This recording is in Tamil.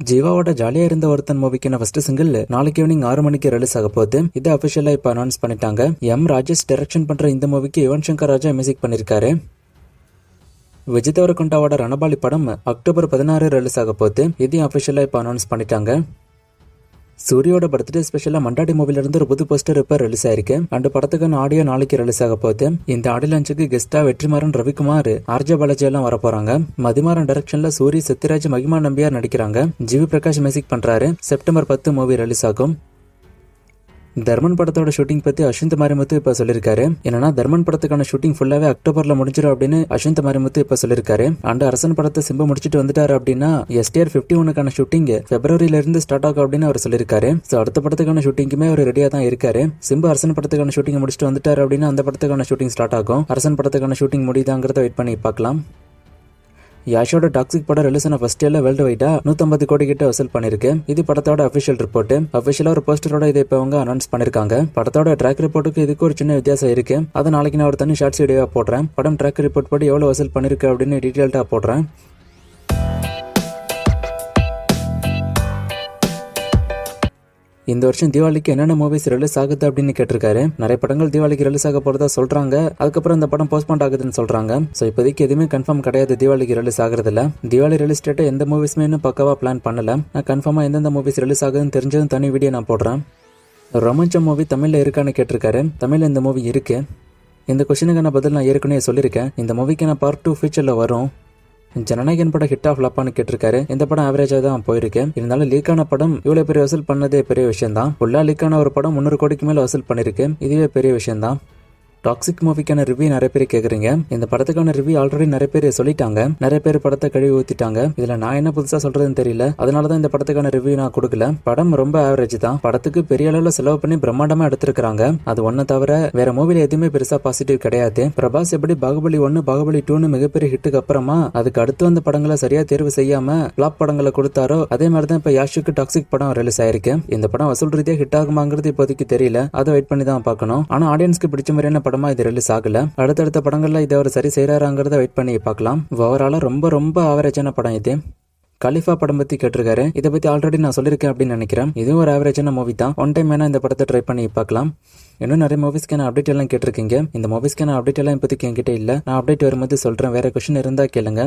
ஜீவாவோட ஜாலியா இருந்த ஒருத்தன் மூவிக்கான ஃபர்ஸ்ட் சிங்கிள் நாளைக்கு ஈவினிங் 6 மணிக்கு ரிலீஸ் ஆக போகுது. இது அபிஷியலா இப்ப அனௌன்ஸ் பண்ணிட்டாங்க. ராஜேஷ் டைரக்ஷன் பண்ற இந்த மூவிக்கு யுவன் சங்கர் ராஜா மியூசிக் பண்ணிருக்காரு. விஜய் தேவரகொண்டாவோட ரணபாலி படம் அக்டோபர் 16 ரிலீஸ் ஆக போகுது. இதையும் அபிஷியலா இப்ப அனௌன்ஸ் பண்ணிட்டாங்க. சூரியோட பர்த்டே ஸ்பெஷலா மண்டாடி மூவில இருந்து ஒரு புது போஸ்டர் இப்ப ரிலீஸ் ஆயிருக்கு. அந்த படத்துக்கான ஆடியோ நாளைக்கு ரிலீஸ் ஆக போகுது. இந்த ஆடியோ லான்ச்சுக்கு கெஸ்டா வெற்றிமாறன், ரவிக்குமார், ஆர்ஜே பாலாஜி எல்லாம் வர போறாங்க. மதிமாறன் டைரக்ஷன்ல சூரி, சத்யராஜ், மகிமா நம்பியார் நடிக்கிறாங்க. ஜிவி பிரகாஷ் மியூசிக் பண்றாரு. செப்டம்பர் 10 மூவி ரிலீஸ் ஆகும். தர்மன் படத்தோட ஷூட்டிங் பத்தி அஸ்வந்த் மாரிமுத்து இப்ப சொல்லிருக்காரு. என்னன்னா தர்மன் படத்துக்கான ஷூட்டிங் ஃபுல்லாவே அக்டோபர்ல முடிஞ்சிடும் அப்படின்னு அஸ்வந்த் மாரிமுத்து இப்ப சொல்லிருக்காரு. அண்ட் அரசன் படத்தை சிம்பு முடிச்சிட்டு வந்துட்டாரு அப்படின்னா STR 51க்கான ஷூட்டிங் பிப்ரவரியில இருந்து ஸ்டார்ட் ஆகும் அப்படின்னு அவர் சொல்லிருக்காரு. அடுத்த படத்துக்கான ஷூட்டிங்குமே அவர் ரெடியா தான் இருக்காரு. சிம்பு அரசன் படத்துக்கான ஷூட்டிங் முடிச்சுட்டு வந்துட்டாரு அப்படின்னா அந்த படத்துக்கான ஷூட்டிங் ஸ்டார்ட் ஆகும். அரசன் படத்துக்கான ஷூட்டிங் முடியுதாங்கிறத வெயிட் பண்ணி பார்க்கலாம். யாஷோட டாக்ஸிக் படம் ரிலீஸ் ஆன ஃபர்ஸ்ட் டேல வேர்ல்டு வைடா 150 கோடி கிட்ட வசூல் பண்ணிருக்கு. இது படத்தோட அபிஷியல் ரிப்போர்ட். அபிஷியலா ஒரு போஸ்டரோட இதை இப்ப அவங்க அனௌன்ஸ் பண்ணிருக்காங்க. படத்தோட ட்ராக் ரிப்போர்ட்டுக்கு இதுக்கு ஒரு சின்ன வித்தியாசம் இருக்கு. அதை நாளைக்கு நான் ஒரு தனி ஷார்ட்ஸ் வீடியோவா போடுறேன். படம் ட்ராக் ரிப்போர்ட் படி எவ்வளவு வசூல் பண்ணிருக்கு அப்படின்னு டீடைல்டா போடுறேன். இந்த வருஷம் தீபாவளிக்கு என்னென்ன மூவிஸ் ரிலீஸ் ஆகுது அப்படின்னு கேட்டிருக்காரு. நிறைய படங்கள் தீபாவளிக்கு ரிலீஸ் ஆக போறதா சொல்றாங்க. அதுக்கப்புறம் இந்த படம் போஸ்ட்போன் ஆகுதுன்னு சொல்றாங்க. சோ இப்போதைக்கு எதுவுமே கன்ஃபார்ம் கிடையாது தீபாவளிக்கு ரிலீஸ் ஆகுறது இல்ல. தீபாவளி ரிலீஸ் டேட் எந்த மூவிஸ்மே இன்னும் பக்கவா பிளான் பண்ணல. நான் கன்ஃபார்மா எந்தெந்த மூவிஸ் ரிலீஸ் ஆகுதுன்னு தெரிஞ்சதும் தனி வீடியோ நான் போடுறேன். ரொமான்சம் மூவி தமிழ்ல இருக்கான்னு கேட்டிருக்காரு. தமிழ்ல இந்த மூவி இருக்கு. இந்த கொஸ்டினுக்கான பதில் நான் ஏற்கனவே சொல்லியிருக்கேன். இந்த மூவிக்கு நான் பார்ட் 2 ஃபியூச்சர்ல வரும். ஜனநாயகன் படம் ஹிட் ஆஃப் லப்பான்னு கேட்டிருக்காரு. இந்த படம் ஆவரேஜா தான் போயிருக்கு. இருந்தாலும் லீக்கான படம் இவ்வளவு பெரிய வசூல் பண்ணதே பெரிய விஷயம் தான். ஃபுல்லா லீக்கான ஒரு படம் 300 கோடிக்கு மேல வசூல் பண்ணிருக்கு. இதுவே பெரிய விஷயம் தான். டாக்ஸிக் மூவிக்கான ரிவ்யூ நிறைய பேர் கேக்குறீங்க. இந்த படத்துக்கான ரிவ்யூ ஆல்ரெடி நிறைய பேர் சொல்லிட்டாங்க. நிறைய பேர் படத்தை கழுவி ஊத்திட்டாங்க. இதுல நான் என்ன புதுசா சொல்றதுன்னு தெரியல. அதனாலதான் இந்த படத்துக்கான ரிவ்யூ நான் கொடுக்கல. படம் ரொம்ப ஆவரேஜ் தான். படத்துக்கு பெரிய அளவுல செலவு பண்ணி பிரம்மாண்டமா எடுத்திருக்காங்க. அது ஒன்ன தவிர வேற மூவில எதுவுமே பெருசா பாசிட்டிவ் கிடையாது. பிரபாஸ் எப்படி பாகுபலி 1, பாகுபலி 2 மிகப்பெரிய ஹிட்டுக்கு அப்புறமா அதுக்கு அடுத்து வந்த படங்களை சரியா தேர்வு செய்யாம பிளாப் படங்களை கொடுத்தாரோ அதே மாதிரிதான் இப்ப யாஷுக்கு டாக்ஸிக் படம் ரிலீஸ் ஆயிருக்கு. இந்த படம் வசூல் ரீதியா ஹிட் ஆகுமாங்கிறது இப்போதைக்கு தெரியல. அதை வெயிட் பண்ணி தான் பார்க்கணும். ஆனா ஆடியன்ஸ்க்கு பிடிச்ச மாதிரியான படமா இது ரிலீஸ் ஆகல. அடுத்தடுத்த படங்கள்ல இதை அவர் சரி செய்யறாங்கிறத வெயிட் பண்ணி பார்க்கலாம். ஓவராலா ரொம்ப ஆவரேஜான படம் இது. கலிஃபா படம் பத்தி கேட்டிருக்காரு. இதை பத்தி ஆல்ரெடி நான் சொல்லியிருக்கேன் அப்படின்னு நினைக்கிறேன். இதுவும் ஒரு ஆவரேஜான மூவி தான். ஒன் டைம் வேணா இந்த படத்தை ட்ரை பண்ணி பார்க்கலாம். இன்னும் நிறைய மூவிஸ்க்கான அப்டேட் எல்லாம் கேட்டிருக்கீங்க. இந்த மூவிஸ்க்கான அப்டேட் எல்லாம் இப்போதைக்கு என்கிட்ட இல்ல. நான் அப்டேட் வரும்போது சொல்றேன். வேற கொஸ்டின் இருந்தா கேளுங்க.